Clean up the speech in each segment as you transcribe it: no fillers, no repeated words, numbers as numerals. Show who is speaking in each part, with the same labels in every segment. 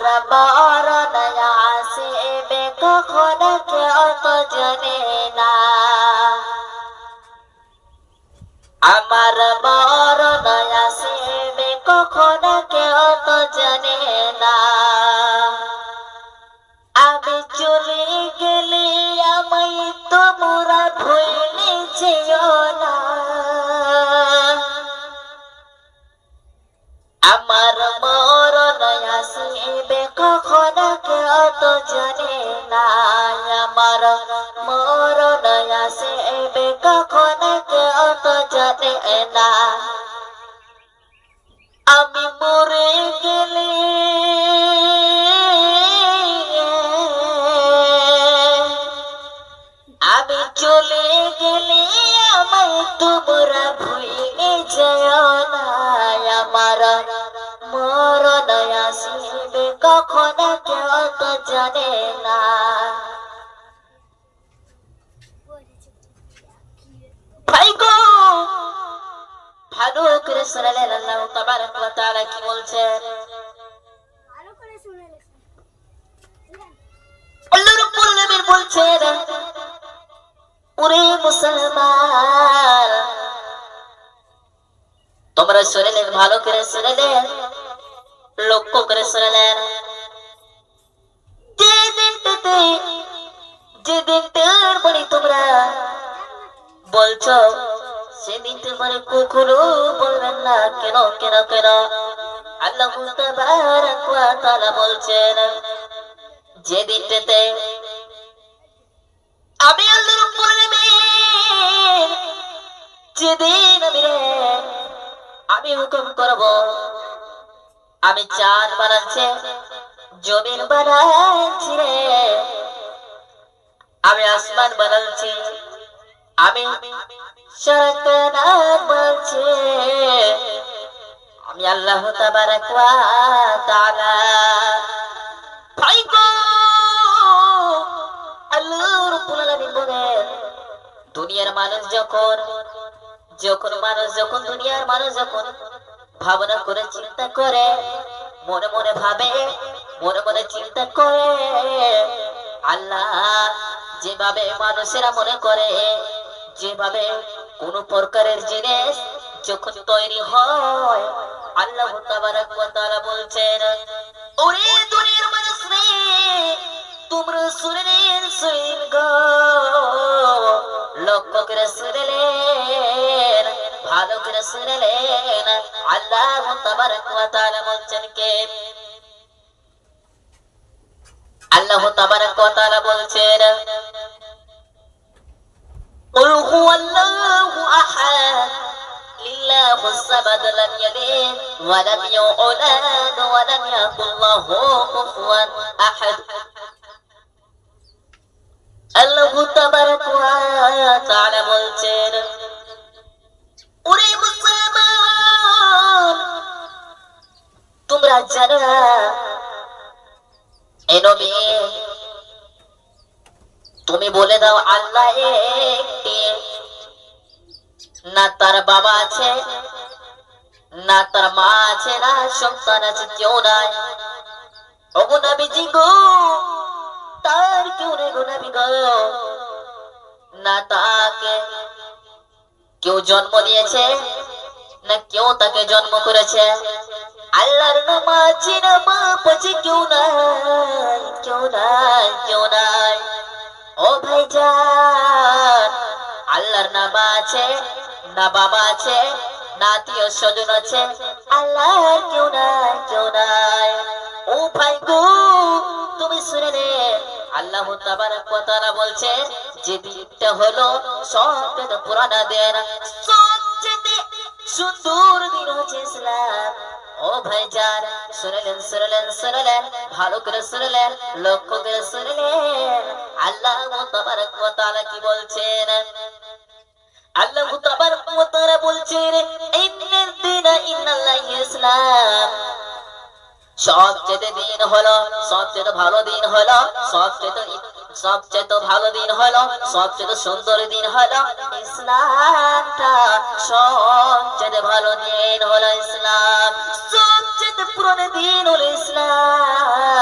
Speaker 1: মরণ আসিবে কখন কেউ তো জানে না, আমার মরণ আসিবে কখন কেউ তো জানে না। আমি চলে গেলে আমায় তোমরা ভুলে যেও না, আমার মরণ আসিবে কখন কেউ তো জানে না, আমার মরণ আসিবে কখন কেউ তো জানে না। আমি মরে গেলে আমি চলে গেলে আমায় তোমরা ভুলে যেও না, আমার মরণ আসিবে কখন কেউ তো জানে না। ভাই গো, ভালো করে শুনলেন আল্লাহ তাবারক ওয়া তাআলা কি বলছেন? আল্লাহ রাব্বুল আলামিন বলছেন, ওরে মুসলমান, তোমরা শুনলেন, ভালো করে শুনলেন, লক্ষ্য করে শুনলেন, যে দিনটার মানে তোমরা বলছো সেদিনটা মানে কখনো বলবেন না। কেন কেন কেন? আল্লাহ তাবারক ওয়া তাআলা বলছেন, যে দিনটাতে আমি আল্লাহ রাব্বুল আলামিন, যেদিন আমি হুকুম করব, আমি চাঁদ বানাচ্ছি, জমিন বানাচ্ছি রে, আমি আসমান বানাচ্ছি, আমি সারাকানাত বানাচ্ছি, আমি আল্লাহ তাবারক ওয়া তাআলা। ভাই গো, আল্লাহ রাব্বুল আলামিন বলেন, দুনিয়ার মানুষ যখন দুনিয়ার মানুষ যখন ভাবনা করে চিন্তা করে, মনে মনে ভাবে, মনে মনে চিন্তা করে, আল্লাহ যেভাবে মানুষেরা মনে করে, যেভাবে কোন প্রকারের জিনিস যখন তৈরি হয়, আল্লাহ তাবারক ওয়া তাআলা বলছেন, ওরে দুনিয়ার মানুষ রে, তোমরা শুনলেন গো, লক্ষ্য করে শুনলেন, ভালো করে শুনলেন, আল্লাহ তাবারক ওয়া তাআলা বলছেন কে? আল্লাহ তাবারক ওয়া তাআলা বলছেন, قل هو الله أحد لله الصمد لم يلد ولم يولد ولم يكن له كفوا أحد। আল্লাহ তাবারক ওয়া তাআলা বলছেন, ওরে মুসলমান, তোমরা জানো না, এ নবী তুমি বলে দাও, আল্লাহ একটি, না তার বাবা আছে, না তার মা আছে, না সন্তান আছে, কেউ নাই। ওগো নবীজি গো, তার কেউ নেই গো নবী গো, না তাকে কেউ জন্ম দিয়েছে, না কেউ তাকে জন্ম করেছে। আল্লাহর নাম আছে, না বাপ আছে, কেউ নাই, কেউ নাই, কেউ নাই। ও ভাইজান, আল্লাহর নাম আছে, না বাবা আছে, না আত্মীয় স্বজন আছে, আল্লাহর কেউ নাই, কেউ নাই। ও ভাই গো, তুমি শুনে নে, আল্লাহ তাবারক ওয়া তাআলা বলছে, যে দিনটা হলো সবচেয়ে পুরানা দিন, সবচেয়ে সুন্দর দিন হচ্ছে ইসলাম। ও ভাইজান, শুনলেন শুনলেন শুনলেন, ভালো করে শুনলেন, লক্ষ্য করে শুনলেন, আল্লাহ তাবারক ওয়া তাআলা কি বলছেন? আল্লাহ তাবারক ওয়া তাআলা বলছেন, ইন্নাদ দীনা ইন্নাল্লাহি ইসলাম, সবচেয়ে দিন হলো, সবচেয়ে ভালো দিন হলো, সবচেয়ে ভালো দিন হলো, সবচেয়ে সুন্দর দিন হলো ইসলামটা, সবচেয়ে ভালো দিন হলো ইসলাম, সবচেয়ে পুরনো দিন হলো ইসলাম।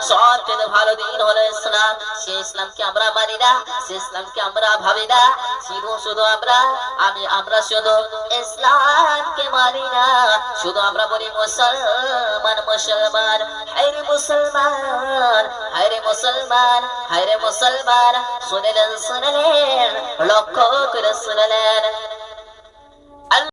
Speaker 1: সবচেয়ে ভালো দিন হলো ইসলাম। সেই ইসলামকে আমরা মানি না, সেই ইসলামকে আমরা ভাবি না। শুধু আমরা শুধু ইসলামকে মানি না, শুধু আমরা বলি মুসলমান মুসলমান। হায়রে মুসলমান, হায়রে মুসলমান, হায়রে মুসলমান। শুনলেন শুনলেন, লক্ষ্য করে শুনলেন।